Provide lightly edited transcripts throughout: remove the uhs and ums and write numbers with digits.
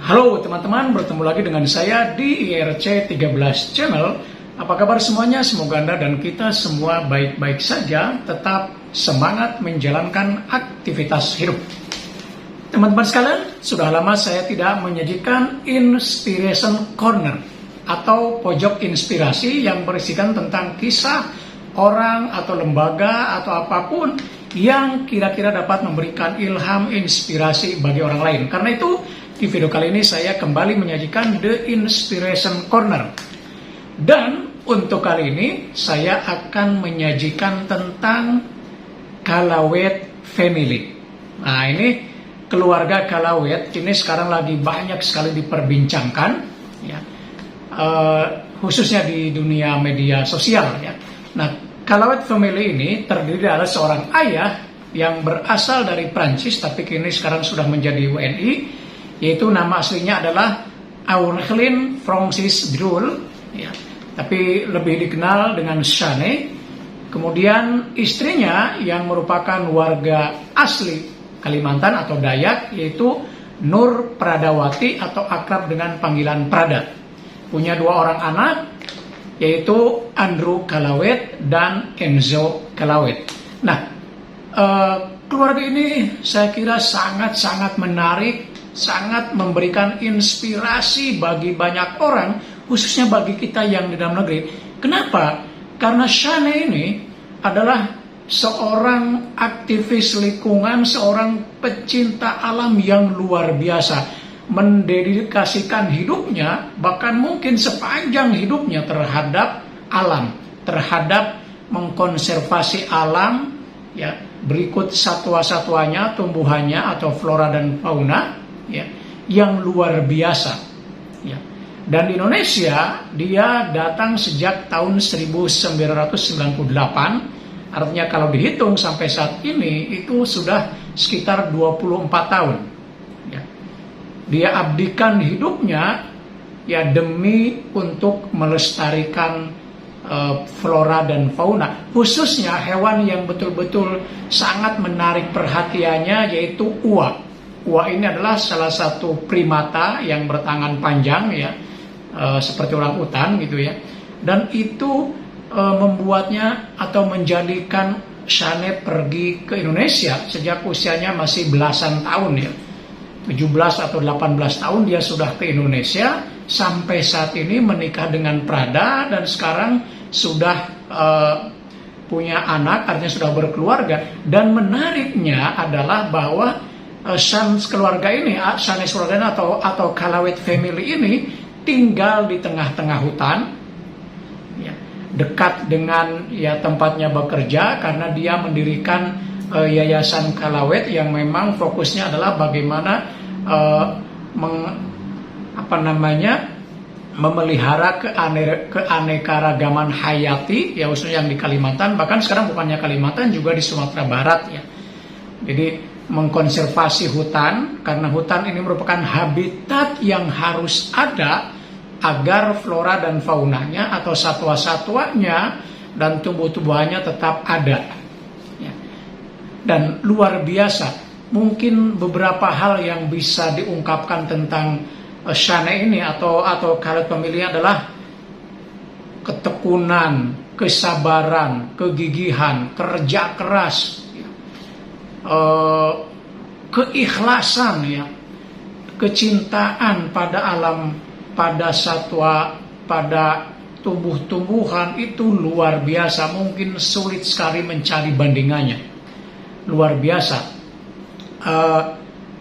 Halo teman-teman, bertemu lagi dengan saya di IRC 13 Channel. Apa kabar semuanya? Semoga Anda dan kita semua baik-baik saja, tetap semangat menjalankan aktivitas hidup. Teman-teman sekalian, sudah lama saya tidak menyajikan Inspiration Corner atau pojok inspirasi yang berisikan tentang kisah orang atau lembaga atau apapun yang kira-kira dapat memberikan ilham, inspirasi bagi orang lain. Karena itu, di video kali ini saya kembali menyajikan The Inspiration Corner. Dan untuk kali ini saya akan menyajikan tentang Kalawet Family. Nah, ini keluarga Kalawet ini sekarang lagi banyak sekali diperbincangkan, ya, khususnya di dunia media sosial. Ya. Nah, Kalawet Family ini terdiri dari seorang ayah yang berasal dari Prancis tapi kini sekarang sudah menjadi WNI. Yaitu nama aslinya adalah Aurélien Francis Drôle, ya, tapi lebih dikenal dengan Shane. Kemudian istrinya yang merupakan warga asli Kalimantan atau Dayak, yaitu Nur Pradawati atau akrab dengan panggilan Prada. Punya dua orang anak, yaitu Andrew Kalawet dan Enzo Kalawet. Nah, keluarga ini saya kira sangat-sangat menarik, sangat memberikan inspirasi bagi banyak orang, khususnya bagi kita yang di dalam negeri. Kenapa? Karena Shane ini adalah seorang aktivis lingkungan, seorang pecinta alam yang luar biasa, mendedikasikan hidupnya, bahkan mungkin sepanjang hidupnya terhadap alam, terhadap mengkonservasi alam, ya, berikut satwa-satwanya, tumbuhannya atau flora dan fauna, ya, yang luar biasa, ya. Dan di Indonesia dia datang sejak tahun 1998, artinya kalau dihitung sampai saat ini itu sudah sekitar 24 tahun. Ya. Dia abdikan hidupnya, ya, demi untuk melestarikan flora dan fauna, khususnya hewan yang betul-betul sangat menarik perhatiannya, yaitu uak. Uak ini adalah salah satu primata yang bertangan panjang, ya, seperti orang utan gitu, ya. Dan itu membuatnya atau menjadikan Shane pergi ke Indonesia sejak usianya masih belasan tahun, ya. 17 atau 18 tahun dia sudah ke Indonesia, sampai saat ini menikah dengan Prada dan sekarang sudah punya anak, artinya sudah berkeluarga. Dan menariknya adalah bahwa Shane keluarga ini atau Kalawet Family ini tinggal di tengah-tengah hutan, ya, dekat dengan, ya, tempatnya bekerja, karena dia mendirikan Yayasan Kalawet yang memang fokusnya adalah bagaimana memelihara keanekaragaman hayati, ya, khususnya yang di Kalimantan, bahkan sekarang bukannya Kalimantan, juga di Sumatera Barat, ya. Jadi mengkonservasi hutan, karena hutan ini merupakan habitat yang harus ada agar flora dan faunanya atau satwa-satwanya dan tumbuh-tumbuhannya tetap ada, ya. Dan luar biasa, mungkin beberapa hal yang bisa diungkapkan tentang Shane ini atau Kalawet Family adalah ketekunan, kesabaran, kegigihan, kerja keras, ya, keikhlasan, ya, kecintaan pada alam, pada satwa, pada tumbuh-tumbuhan itu luar biasa. Mungkin sulit sekali mencari bandingannya, luar biasa.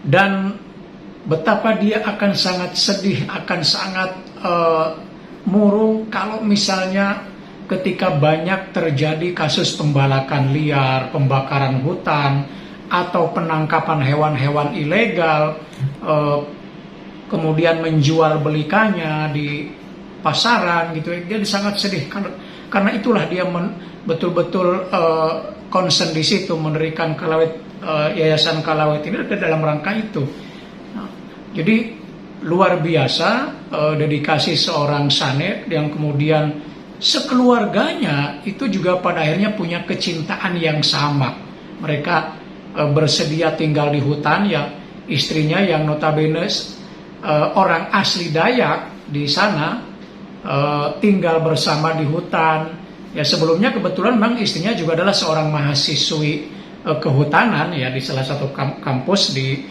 Dan betapa dia akan sangat sedih, akan sangat murung kalau misalnya ketika banyak terjadi kasus pembalakan liar, pembakaran hutan, atau penangkapan hewan-hewan ilegal, kemudian menjual belikannya di pasaran gitu. Dia sangat sedih karena itulah dia betul-betul concern di situ, mendirikan Yayasan Kalawet ini dalam rangka itu. Nah, jadi luar biasa dedikasi seorang Shane yang kemudian sekeluarganya itu juga pada akhirnya punya kecintaan yang sama. Mereka bersedia tinggal di hutan, ya, istrinya yang notabene orang asli Dayak di sana, tinggal bersama di hutan. Ya sebelumnya kebetulan memang istrinya juga adalah seorang mahasiswi kehutanan ya di salah satu kampus di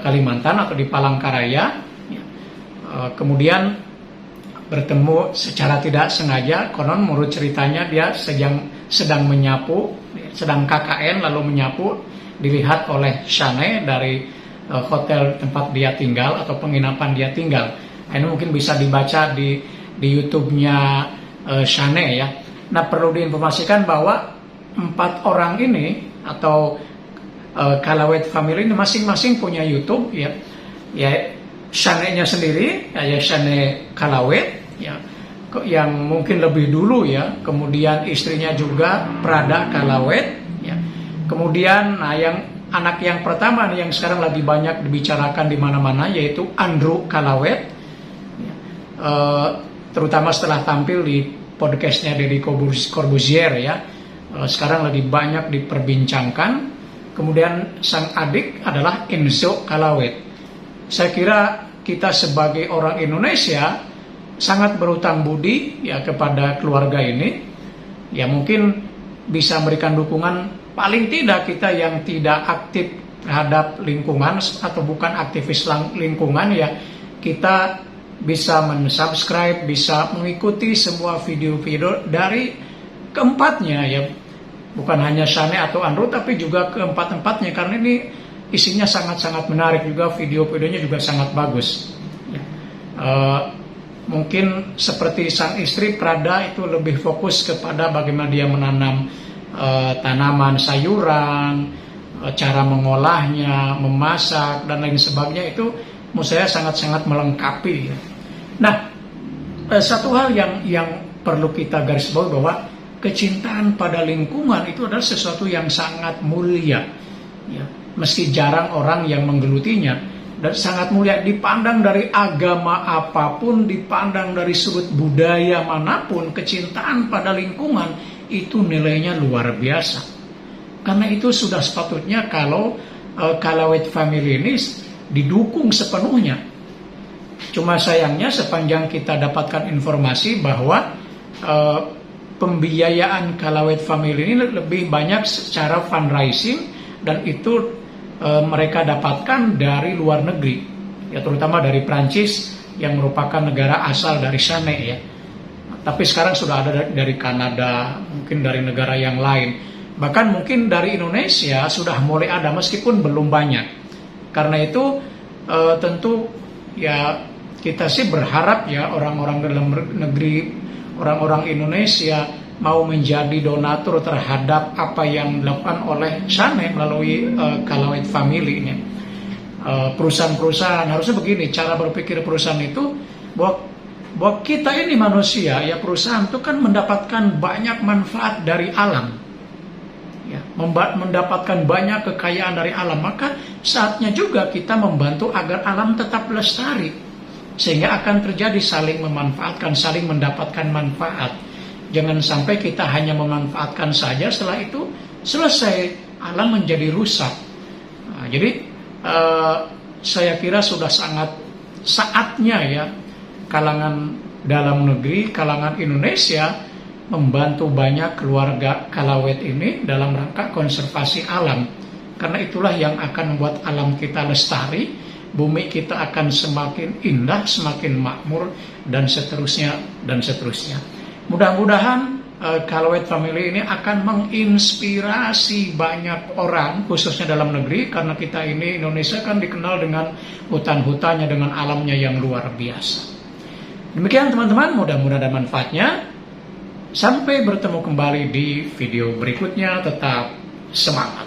Kalimantan atau di Palangkaraya. Ya. Kemudian bertemu secara tidak sengaja, konon menurut ceritanya dia sedang menyapu, sedang KKN lalu menyapu, dilihat oleh Shane dari hotel tempat dia tinggal atau penginapan dia tinggal. Ini mungkin bisa dibaca di YouTube-nya Shane ya. Nah, perlu diinformasikan bahwa 4 orang ini atau Kalawet family ini masing-masing punya YouTube ya. Ya Shane-nya sendiri ya Shane Kalawet ya, yang mungkin lebih dulu ya. Kemudian istrinya juga Prada Kalawet ya. Kemudian yang anak yang pertama yang sekarang lagi banyak dibicarakan di mana-mana yaitu Andrew Kalawet ya. Terutama setelah tampil di podcastnya Deddy Corbuzier ya, sekarang lagi banyak diperbincangkan. Kemudian sang adik adalah Enzo Kalawet. Saya kira kita sebagai orang Indonesia sangat berutang budi ya kepada keluarga ini. Ya mungkin bisa memberikan dukungan, paling tidak kita yang tidak aktif terhadap lingkungan atau bukan aktivis lingkungan ya, kita bisa mensubscribe, bisa mengikuti semua video-video dari keempatnya ya, bukan hanya Shane atau Andrew tapi juga keempat-empatnya, karena ini isinya sangat-sangat menarik juga, video-videonya juga sangat bagus ya. Mungkin seperti sang istri Prada itu lebih fokus kepada bagaimana dia menanam tanaman sayuran, cara mengolahnya, memasak dan lain sebagainya, itu menurut saya sangat-sangat melengkapi ya. Nah, satu hal yang perlu kita garis bawahi bahwa kecintaan pada lingkungan itu adalah sesuatu yang sangat mulia ya. Meski jarang orang yang menggelutinya, dan sangat mulia dipandang dari agama apapun, dipandang dari sudut budaya manapun, kecintaan pada lingkungan itu nilainya luar biasa. Karena itu sudah sepatutnya kalau Kalawet family ini didukung sepenuhnya. Cuma sayangnya sepanjang kita dapatkan informasi bahwa pembiayaan Kalawet family ini lebih banyak secara fundraising, dan itu mereka dapatkan dari luar negeri ya, terutama dari Prancis yang merupakan negara asal dari Shane ya. Tapi sekarang sudah ada dari Kanada, mungkin dari negara yang lain, bahkan mungkin dari Indonesia sudah mulai ada meskipun belum banyak. Karena itu tentu ya kita sih berharap ya orang-orang dalam negeri, orang-orang Indonesia mau menjadi donatur terhadap apa yang dilakukan oleh Shane melalui Kalawet family ini. Perusahaan-perusahaan harusnya begini, cara berpikir perusahaan itu bahwa kita ini manusia ya, perusahaan itu kan mendapatkan banyak manfaat dari alam ya, mendapatkan banyak kekayaan dari alam, maka saatnya juga kita membantu agar alam tetap lestari, sehingga akan terjadi saling memanfaatkan, saling mendapatkan manfaat. Jangan sampai kita hanya memanfaatkan saja, setelah itu selesai, alam menjadi rusak. Nah, jadi saya kira sudah sangat saatnya ya kalangan dalam negeri, kalangan Indonesia membantu banyak keluarga Kalawet ini dalam rangka konservasi alam. Karena itulah yang akan membuat alam kita lestari, bumi kita akan semakin indah, semakin makmur, dan seterusnya dan seterusnya. Mudah-mudahan Kalawet family ini akan menginspirasi banyak orang, khususnya dalam negeri, karena kita ini Indonesia kan dikenal dengan hutan-hutannya, dengan alamnya yang luar biasa. Demikian teman-teman, mudah-mudahan ada manfaatnya. Sampai bertemu kembali di video berikutnya, tetap semangat.